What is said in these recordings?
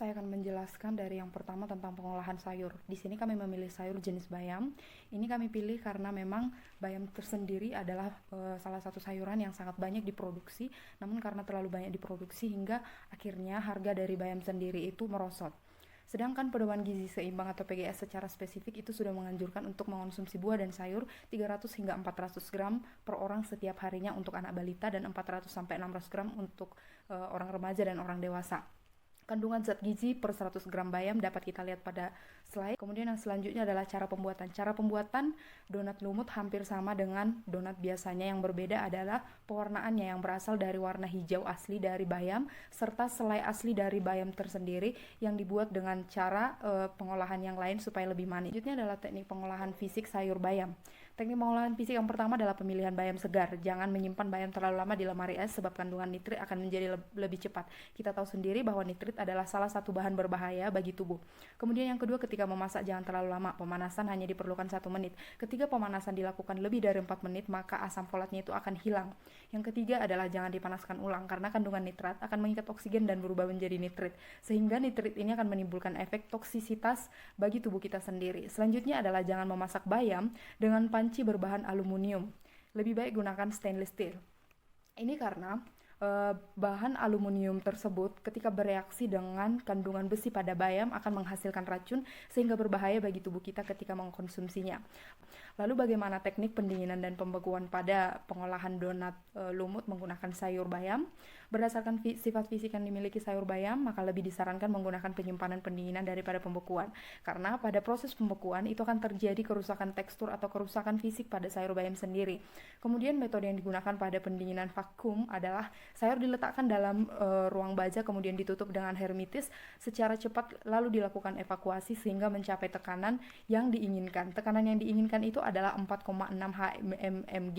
Saya akan menjelaskan dari yang pertama tentang pengolahan sayur. Di sini kami memilih sayur jenis bayam. Ini kami pilih karena memang bayam tersendiri adalah salah satu sayuran yang sangat banyak diproduksi, namun karena terlalu banyak diproduksi hingga akhirnya harga dari bayam sendiri itu merosot. Sedangkan Pedoman Gizi Seimbang atau PGS secara spesifik itu sudah menganjurkan untuk mengonsumsi buah dan sayur 300 hingga 400 gram per orang setiap harinya untuk anak balita dan 400 sampai 600 gram untuk orang remaja dan orang dewasa. Kandungan zat gizi per 100 gram bayam dapat kita lihat pada slide. Kemudian yang selanjutnya adalah cara pembuatan. Cara pembuatan donat lumut hampir sama dengan donat biasanya. Yang berbeda adalah pewarnaannya yang berasal dari warna hijau asli dari bayam serta selai asli dari bayam tersendiri yang dibuat dengan cara pengolahan yang lain supaya lebih manis. Selanjutnya adalah teknik pengolahan fisik sayur bayam. Teknik pengolahan fisik yang pertama adalah pemilihan bayam segar. Jangan menyimpan bayam terlalu lama di lemari es sebab kandungan nitrit akan menjadi lebih cepat. Kita tahu sendiri bahwa nitrit adalah salah satu bahan berbahaya bagi tubuh. Kemudian yang kedua, ketika memasak jangan terlalu lama. Pemanasan hanya diperlukan 1 menit. Ketika pemanasan dilakukan lebih dari 4 menit, maka asam folatnya itu akan hilang. Yang ketiga adalah jangan dipanaskan ulang karena kandungan nitrat akan mengikat oksigen dan berubah menjadi nitrit. Sehingga nitrit ini akan menimbulkan efek toksisitas bagi tubuh kita sendiri. Selanjutnya adalah jangan memasak bayam dengan panci berbahan aluminium. Lebih baik gunakan stainless steel. Ini karena bahan aluminium tersebut ketika bereaksi dengan kandungan besi pada bayam akan menghasilkan racun sehingga berbahaya bagi tubuh kita ketika mengkonsumsinya. Lalu bagaimana teknik pendinginan dan pembekuan pada pengolahan donat lumut menggunakan sayur bayam? Berdasarkan sifat fisik yang dimiliki sayur bayam, maka lebih disarankan menggunakan penyimpanan pendinginan daripada pembekuan. Karena pada proses pembekuan itu akan terjadi kerusakan tekstur atau kerusakan fisik pada sayur bayam sendiri. Kemudian metode yang digunakan pada pendinginan vakum adalah sayur diletakkan dalam ruang baja kemudian ditutup dengan hermetis secara cepat lalu dilakukan evakuasi sehingga mencapai tekanan yang diinginkan. Tekanan yang diinginkan itu adalah 4,6 mmg.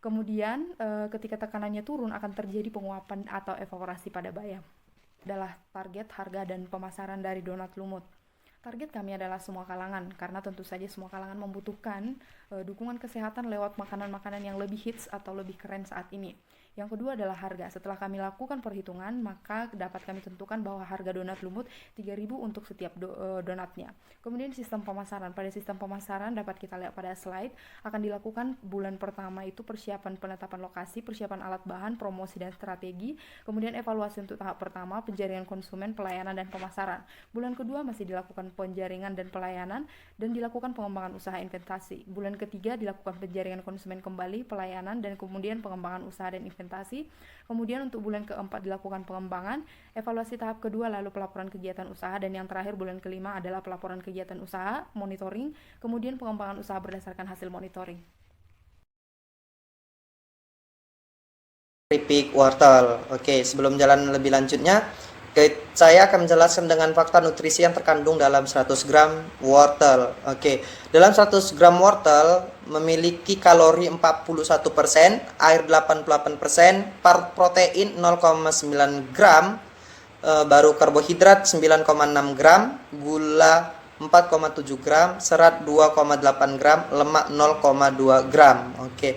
Kemudian ketika tekanannya turun akan terjadi penguapan atau evaporasi pada bayam. Adalah target, harga, dan pemasaran dari donat lumut. Target kami adalah semua kalangan, karena tentu saja semua kalangan membutuhkan dukungan kesehatan lewat makanan-makanan yang lebih hits atau lebih keren saat ini. Yang kedua adalah harga. Setelah kami lakukan perhitungan, maka dapat kami tentukan bahwa harga donat lumut 3.000 untuk setiap donatnya. Kemudian sistem pemasaran. Pada sistem pemasaran dapat kita lihat pada slide, akan dilakukan bulan pertama itu persiapan penetapan lokasi, persiapan alat bahan, promosi dan strategi, kemudian evaluasi untuk tahap pertama, penjaringan konsumen, pelayanan dan pemasaran. Bulan kedua masih dilakukan penjaringan dan pelayanan dan dilakukan pengembangan usaha investasi. Bulan ketiga dilakukan penjaringan konsumen kembali, pelayanan dan kemudian pengembangan usaha dan investasi. Kemudian untuk bulan keempat dilakukan pengembangan, evaluasi tahap kedua lalu pelaporan kegiatan usaha dan yang terakhir bulan kelima adalah pelaporan kegiatan usaha, monitoring, kemudian pengembangan usaha berdasarkan hasil monitoring. Keripik wortel. Oke, sebelum jalan lebih lanjutnya, saya akan menjelaskan dengan fakta nutrisi yang terkandung dalam 100 gram wortel. Oke, dalam 100 gram wortel memiliki kalori 41%, air 88%, protein 0,9 gram, baru karbohidrat 9,6 gram, gula 4,7 gram, serat 2,8 gram, lemak 0,2 gram. Oke.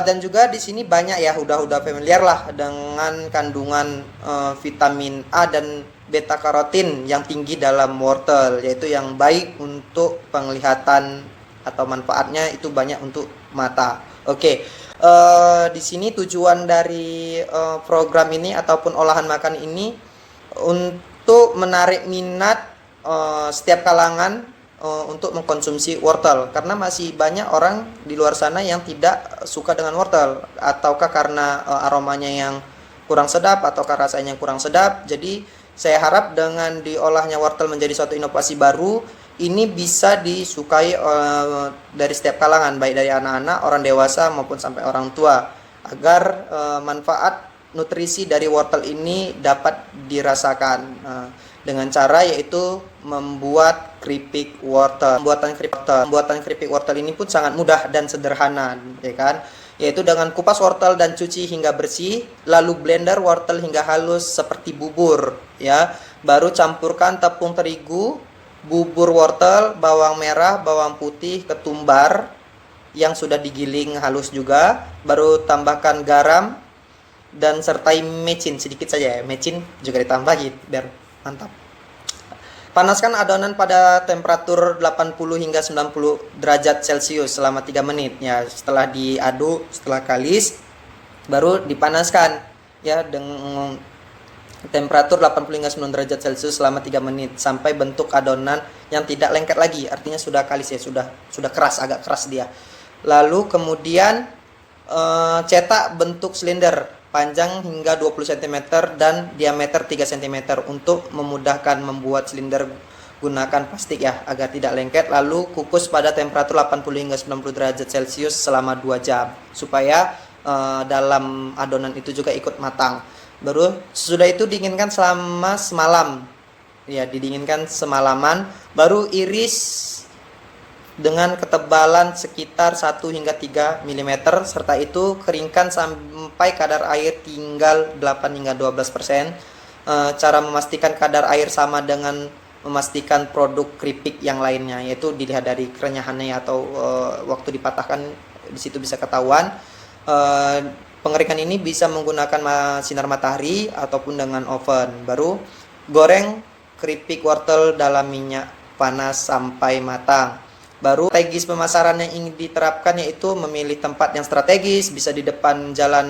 Dan juga di sini banyak ya udah familiar lah dengan kandungan vitamin A dan beta karotin yang tinggi dalam wortel, yaitu yang baik untuk penglihatan atau manfaatnya itu banyak untuk mata. Oke. Di sini tujuan dari program ini ataupun olahan makan ini untuk menarik minat setiap kalangan untuk mengkonsumsi wortel, karena masih banyak orang di luar sana yang tidak suka dengan wortel, ataukah karena aromanya yang kurang sedap ataukah rasanya yang kurang sedap. Jadi saya harap dengan diolahnya wortel menjadi suatu inovasi baru ini bisa disukai dari setiap kalangan, baik dari anak-anak, orang dewasa maupun sampai orang tua, agar manfaat nutrisi dari wortel ini dapat dirasakan dengan cara yaitu membuat keripik wortel. Pembuatan keripik wortel ini pun sangat mudah dan sederhana, ya kan? Yaitu dengan kupas wortel dan cuci hingga bersih, lalu blender wortel hingga halus seperti bubur, ya. Baru campurkan tepung terigu, bubur wortel, bawang merah, bawang putih, ketumbar yang sudah digiling halus juga, baru tambahkan garam dan sertai mecin sedikit saja ya. Mecin juga ditambah gitu biar mantap. Panaskan adonan pada temperatur 80 hingga 90 derajat Celcius selama 3 menit. Ya, setelah diaduk, setelah kalis, baru dipanaskan ya dengan temperatur 80 hingga 90 derajat Celcius selama 3 menit sampai bentuk adonan yang tidak lengket lagi, artinya sudah kalis ya, sudah keras, agak keras dia. Lalu kemudian cetak bentuk silinder panjang hingga 20 cm dan diameter 3 cm untuk memudahkan membuat silinder. Gunakan plastik ya agar tidak lengket, lalu kukus pada temperatur 80 hingga 90 derajat Celcius selama 2 jam supaya dalam adonan itu juga ikut matang. Baru sesudah itu dinginkan selama semalam. Ya, didinginkan semalaman, baru iris dengan ketebalan sekitar 1 hingga 3 mm, serta itu keringkan sampai kadar air tinggal 8 hingga 12%. Cara memastikan kadar air sama dengan memastikan produk keripik yang lainnya, yaitu dilihat dari kerenyahannya atau waktu dipatahkan, di situ bisa ketahuan. Pengeringan ini bisa menggunakan sinar matahari ataupun dengan oven. Baru goreng keripik wortel dalam minyak panas sampai matang. Baru strategis pemasaran yang ingin diterapkan yaitu memilih tempat yang strategis, bisa di depan jalan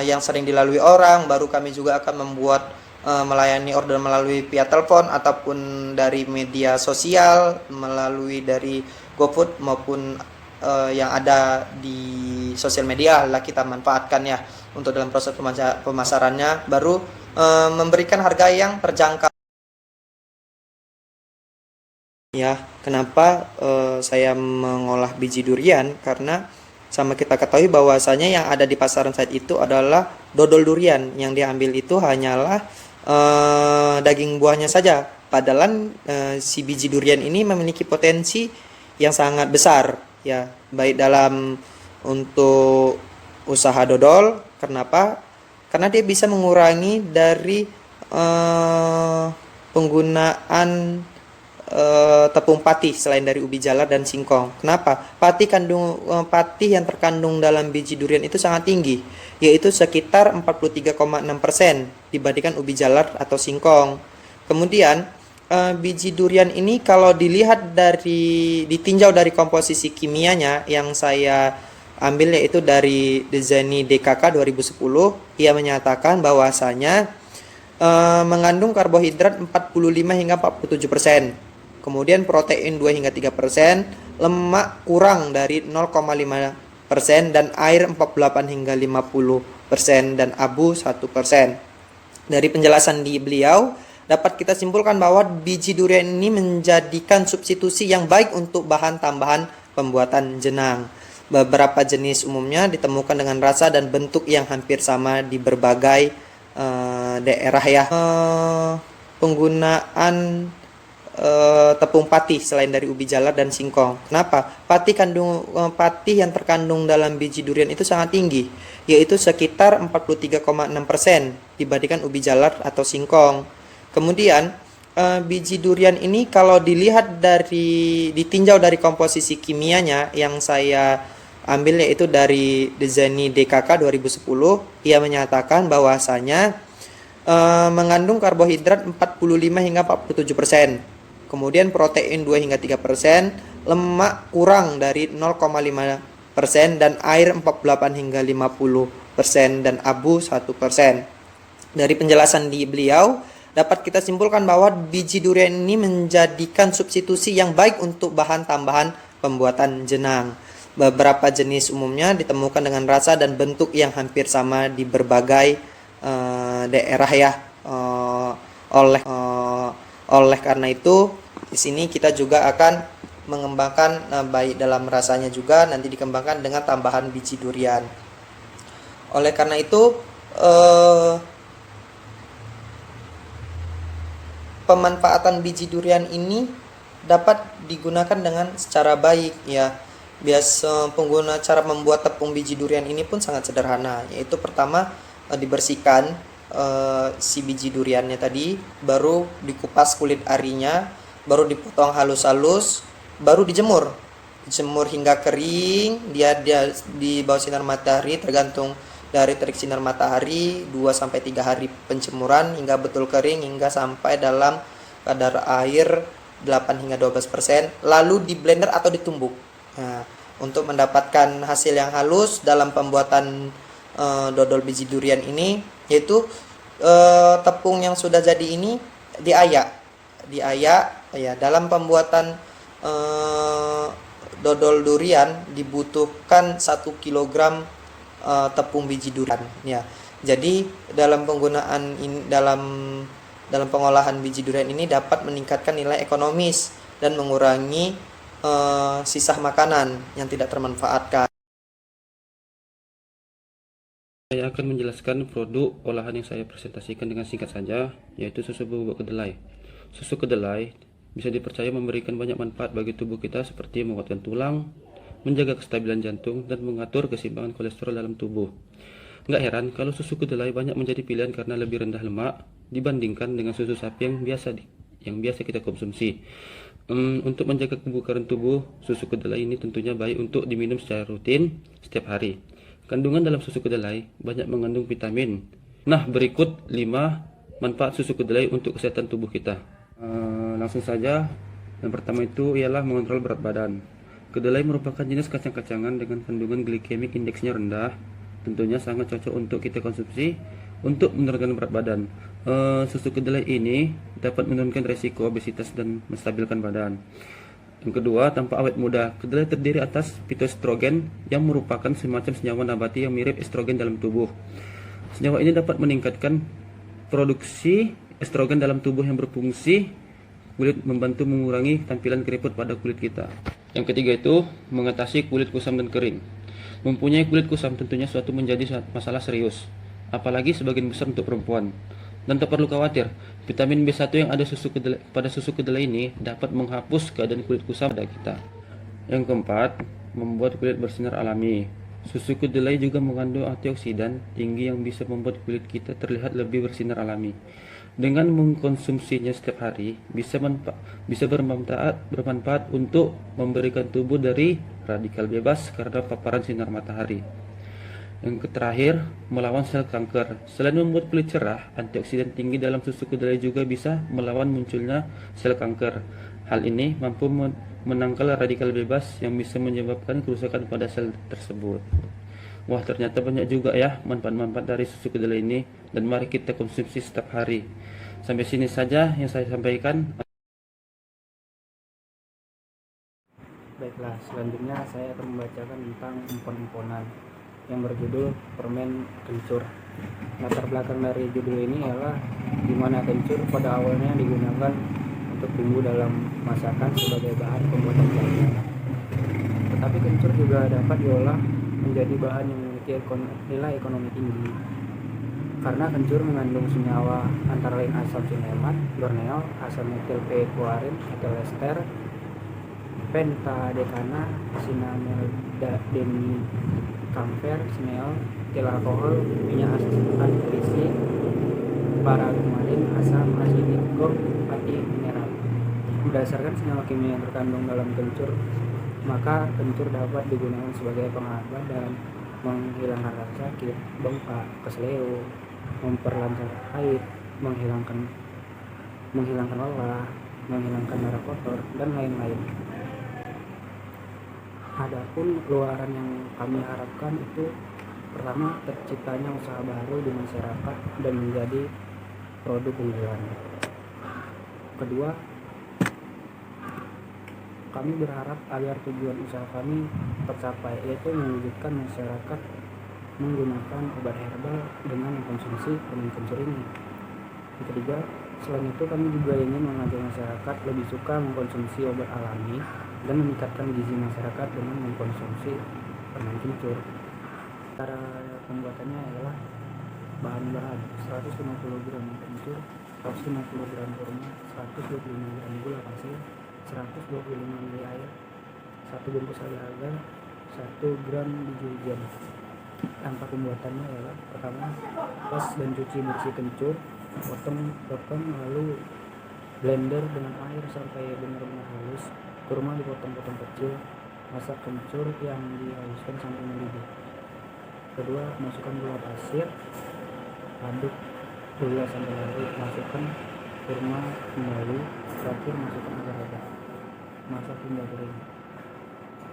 yang sering dilalui orang. Baru kami juga akan membuat melayani order melalui via telepon ataupun dari media sosial, melalui dari GoFood maupun yang ada di sosial media lah kita manfaatkan ya untuk dalam proses pemasarannya. Baru memberikan harga yang terjangkau. Ya, kenapa saya mengolah biji durian? Karena sama kita ketahui bahwasanya yang ada di pasaran saat itu adalah dodol durian. Yang diambil itu hanyalah daging buahnya saja. Padahal si biji durian ini memiliki potensi yang sangat besar ya, baik dalam untuk usaha dodol. Kenapa? Karena dia bisa mengurangi dari penggunaan tepung pati selain dari ubi jalar dan singkong. Kenapa? Pati yang terkandung dalam biji durian itu sangat tinggi, yaitu sekitar 43,6% dibandingkan ubi jalar atau singkong. Kemudian biji durian ini kalau dilihat ditinjau dari komposisi kimianya yang saya ambil, yaitu dari Dzeni DKK 2010, ia menyatakan bahwasanya mengandung karbohidrat 45 hingga 47%. Kemudian protein 2 hingga 3%, lemak kurang dari 0,5% dan air 48 hingga 50% dan abu 1%. Dari penjelasan di beliau dapat kita simpulkan bahwa biji durian ini menjadikan substitusi yang baik untuk bahan tambahan pembuatan jenang. Beberapa jenis umumnya ditemukan dengan rasa dan bentuk yang hampir sama di berbagai daerah ya. Penggunaan tepung pati selain dari ubi jalar dan singkong. Kenapa? Pati yang terkandung dalam biji durian itu sangat tinggi, yaitu sekitar 43,6% dibandingkan ubi jalar atau singkong. Kemudian biji durian ini kalau dilihat ditinjau dari komposisi kimianya yang saya ambil, yaitu dari Dzeni DKK 2010, ia menyatakan bahwasanya mengandung karbohidrat 45 hingga 47%. Kemudian protein 2 hingga 3%, lemak kurang dari 0,5% dan air 48 hingga 50% dan abu 1%. Dari penjelasan di beliau dapat kita simpulkan bahwa biji durian ini menjadikan substitusi yang baik untuk bahan tambahan pembuatan jenang. Beberapa jenis umumnya ditemukan dengan rasa dan bentuk yang hampir sama di berbagai daerah ya. Oleh karena itu di sini kita juga akan mengembangkan baik dalam rasanya juga nanti dikembangkan dengan tambahan biji durian. Oleh karena itu pemanfaatan biji durian ini dapat digunakan dengan secara baik ya. Cara membuat tepung biji durian ini pun sangat sederhana, yaitu pertama dibersihkan si biji duriannya tadi, baru dikupas kulit arinya, baru dipotong halus-halus, baru dijemur hingga kering. Dia di bawah sinar matahari, tergantung dari terik sinar matahari, 2-3 hari penjemuran hingga betul kering, hingga sampai dalam kadar air 8 hingga 12%, lalu di blender atau ditumbuk. Nah, untuk mendapatkan hasil yang halus dalam pembuatan dodol biji durian ini, yaitu tepung yang sudah jadi ini diayak ya. Dalam pembuatan dodol durian dibutuhkan 1 kilogram tepung biji durian ya. Jadi dalam penggunaan ini, dalam pengolahan biji durian ini dapat meningkatkan nilai ekonomis dan mengurangi sisa makanan yang tidak termanfaatkan. Saya akan menjelaskan produk olahan yang saya presentasikan dengan singkat saja, yaitu susu bubuk kedelai. Susu kedelai bisa dipercaya memberikan banyak manfaat bagi tubuh kita seperti menguatkan tulang, menjaga kestabilan jantung, dan mengatur keseimbangan kolesterol dalam tubuh. Nggak heran kalau susu kedelai banyak menjadi pilihan karena lebih rendah lemak dibandingkan dengan susu sapi yang biasa kita konsumsi. Untuk menjaga kebugaran tubuh, susu kedelai ini tentunya baik untuk diminum secara rutin setiap hari. Kandungan dalam susu kedelai banyak mengandung vitamin. Nah, berikut 5 manfaat susu kedelai untuk kesehatan tubuh kita. Langsung saja, yang pertama itu ialah mengontrol berat badan. Kedelai merupakan jenis kacang-kacangan dengan kandungan glikemik indeksnya rendah. Tentunya sangat cocok untuk kita konsumsi untuk menurunkan berat badan. Susu kedelai ini dapat menurunkan resiko obesitas dan menstabilkan badan. Yang kedua, tanpa awet muda. Kedelai terdiri atas fitoestrogen yang merupakan semacam senyawa nabati yang mirip estrogen dalam tubuh. Senyawa ini dapat meningkatkan produksi estrogen dalam tubuh yang berfungsi kulit, membantu mengurangi tampilan keriput pada kulit kita. Yang ketiga itu mengatasi kulit kusam dan kering. Mempunyai kulit kusam tentunya suatu menjadi masalah serius, apalagi sebagian besar untuk perempuan. Dan tak perlu khawatir, vitamin B1 yang ada pada susu kedelai ini dapat menghapus keadaan kulit kusam pada kita. Yang keempat, membuat kulit bersinar alami. Susu kedelai juga mengandung antioksidan tinggi yang bisa membuat kulit kita terlihat lebih bersinar alami. Dengan mengkonsumsinya setiap hari, bisa bermanfaat untuk memberikan tubuh dari radikal bebas karena paparan sinar matahari. Yang terakhir, melawan sel kanker. Selain membuat kulit cerah, antioksidan tinggi dalam susu kedelai juga bisa melawan munculnya sel kanker. Hal ini mampu menangkal radikal bebas yang bisa menyebabkan kerusakan pada sel tersebut. Wah, ternyata banyak juga ya manfaat-manfaat dari susu kedelai ini, dan mari kita konsumsi setiap hari. Sampai sini saja yang saya sampaikan. Baiklah, selanjutnya saya akan membacakan tentang empon-emponan yang berjudul permen kencur. Latar belakang dari judul ini ialah di mana kencur pada awalnya digunakan untuk bumbu dalam masakan sebagai bahan pembuatan jajanan. Tetapi kencur juga dapat diolah menjadi bahan yang memiliki nilai ekonomi tinggi. Karena kencur mengandung senyawa antara lain asam sinemat, borneol, asam metil p-kuarin atau ester, pentadekana, sinamel kamfer, sineol, etil alkohol, minyak asetat berisi, paragumarin, asam asidik, gom, fatih mineral. Berdasarkan senyawa kimia yang terkandung dalam kencur, maka kencur dapat digunakan sebagai penghambat dalam menghilangkan rasa sakit, bengkak, keseleo, memperlancar haid, menghilangkan lelah, menghilangkan darah kotor, dan lain-lain. Adapun luaran yang kami harapkan itu, pertama, terciptanya usaha baru di masyarakat dan menjadi produk unggulan. Kedua, kami berharap agar tujuan usaha kami tercapai, yaitu mewujudkan masyarakat menggunakan obat herbal dengan mengkonsumsi permen kencur ini. Yang ketiga, selain itu kami juga ingin mengajak masyarakat lebih suka mengkonsumsi obat alami dan meningkatkan gizi masyarakat dengan mengkonsumsi permen kencur. Cara pembuatannya adalah bahan-bahan 150 gram kencur, 150 gram kurma, 125 gram gula pasir, 125 ml air, 1 bungkus agar-agar, 1 gram biji wijen. Tanpa pembuatannya adalah pertama, pas dan cuci bersih kencur, potong lalu blender dengan air sampai benar-benar halus. Kurma dipotong-potong kecil, masak kencur yang dihaluskan sampai mendidih. Kedua, masukkan gula pasir, aduk gula sampai larut, masukkan kurma kembali, terakhir masukkan agar-agar, masak hingga kering.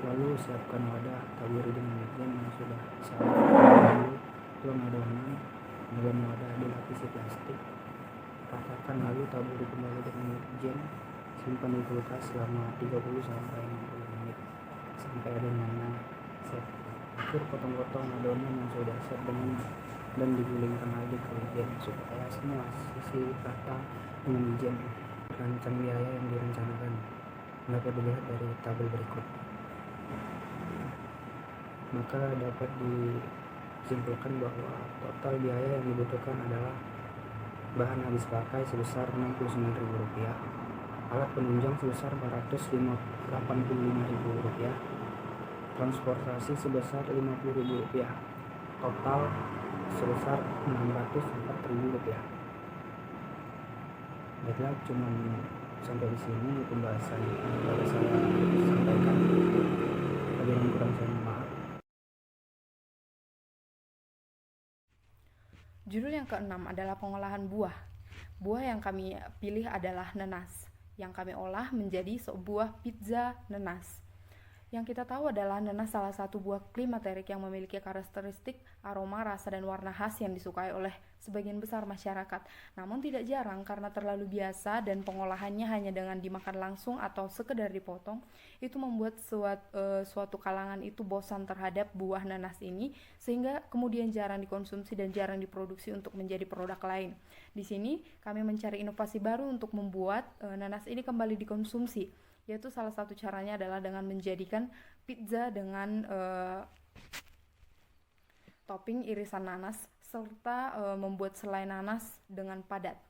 Lalu siapkan wadah, taburi dengan wijen yang sudah salah. Lalu tuang adonan, kemudian wadah dilapisi plastik, ratakan lalu taburi kembali dengan wijen. Simpan di kulkas selama 30 sampai 60 menit sampai adonannya set. Atur potong-potong adonan yang sudah set dan digulingkan lagi ke wijen supaya semua sisi rata dengan wijen. Rancang biaya yang direncanakan dapat dilihat dari tabel berikut. Maka dapat disimpulkan bahwa total biaya yang dibutuhkan adalah bahan habis pakai sebesar Rp69.000, alat penunjang sebesar Rp485.000, transportasi sebesar Rp50.000, total sebesar Rp604.000. Baiklah, cuman sampai di sini pembahasan yang dapat saya sampaikan. Ada yang kurang saya mohon maaf. Judul yang keenam adalah pengolahan buah. Buah yang kami pilih adalah nanas, yang kami olah menjadi sebuah pizza nanas. Yang kita tahu adalah nanas salah satu buah klimaterik yang memiliki karakteristik aroma, rasa, dan warna khas yang disukai oleh sebagian besar masyarakat. Namun tidak jarang karena terlalu biasa dan pengolahannya hanya dengan dimakan langsung atau sekedar dipotong, itu membuat suatu kalangan itu bosan terhadap buah nanas ini, sehingga kemudian jarang dikonsumsi dan jarang diproduksi untuk menjadi produk lain. Di sini kami mencari inovasi baru untuk membuat nanas ini kembali dikonsumsi, yaitu salah satu caranya adalah dengan menjadikan pizza dengan topping irisan nanas serta membuat selai nanas dengan padat.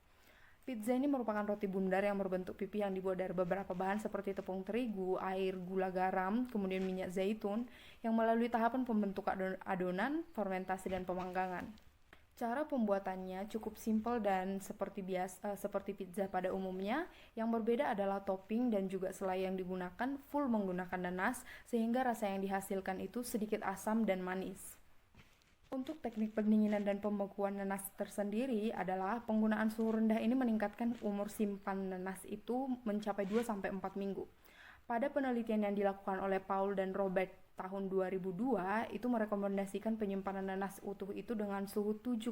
Pizza ini merupakan roti bundar yang berbentuk pipi yang dibuat dari beberapa bahan seperti tepung terigu, air, gula, garam, kemudian minyak zaitun yang melalui tahapan pembentukan adonan, fermentasi, dan pemanggangan. Cara pembuatannya cukup simpel dan seperti pizza pada umumnya. Yang berbeda adalah topping dan juga selai yang digunakan full menggunakan nanas, sehingga rasa yang dihasilkan itu sedikit asam dan manis. Untuk teknik pendinginan dan pembekuan nanas tersendiri adalah penggunaan suhu rendah ini meningkatkan umur simpan nanas itu mencapai 2-4 minggu. Pada penelitian yang dilakukan oleh Paul dan Robert tahun 2002, itu merekomendasikan penyimpanan nanas utuh itu dengan suhu 7,5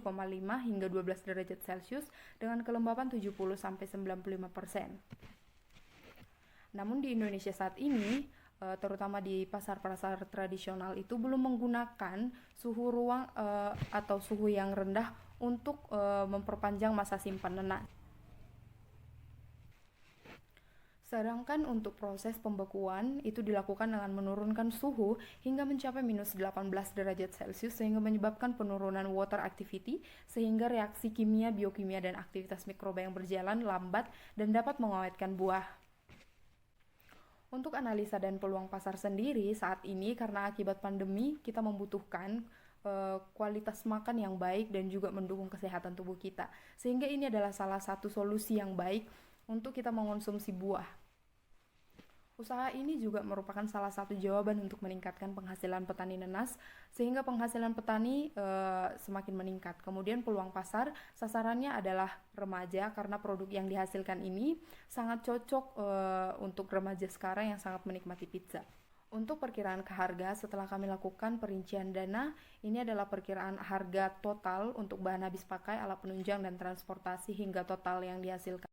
hingga 12 derajat Celcius dengan kelembapan 70-95%. Namun di Indonesia saat ini, terutama di pasar-pasar tradisional itu belum menggunakan suhu ruang atau suhu yang rendah untuk memperpanjang masa simpan nanas. Sedangkan untuk proses pembekuan itu dilakukan dengan menurunkan suhu hingga mencapai minus 18 derajat Celcius sehingga menyebabkan penurunan water activity, sehingga reaksi kimia, biokimia, dan aktivitas mikroba yang berjalan lambat dan dapat mengawetkan buah. Untuk analisa dan peluang pasar sendiri saat ini, karena akibat pandemi kita membutuhkan kualitas makan yang baik dan juga mendukung kesehatan tubuh kita, sehingga ini adalah salah satu solusi yang baik untuk kita mengonsumsi buah. Usaha ini juga merupakan salah satu jawaban untuk meningkatkan penghasilan petani nanas, sehingga penghasilan petani semakin meningkat. Kemudian peluang pasar, sasarannya adalah remaja karena produk yang dihasilkan ini sangat cocok untuk remaja sekarang yang sangat menikmati pizza. Untuk perkiraan harga, setelah kami lakukan perincian dana, ini adalah perkiraan harga total untuk bahan habis pakai, alat penunjang, dan transportasi hingga total yang dihasilkan.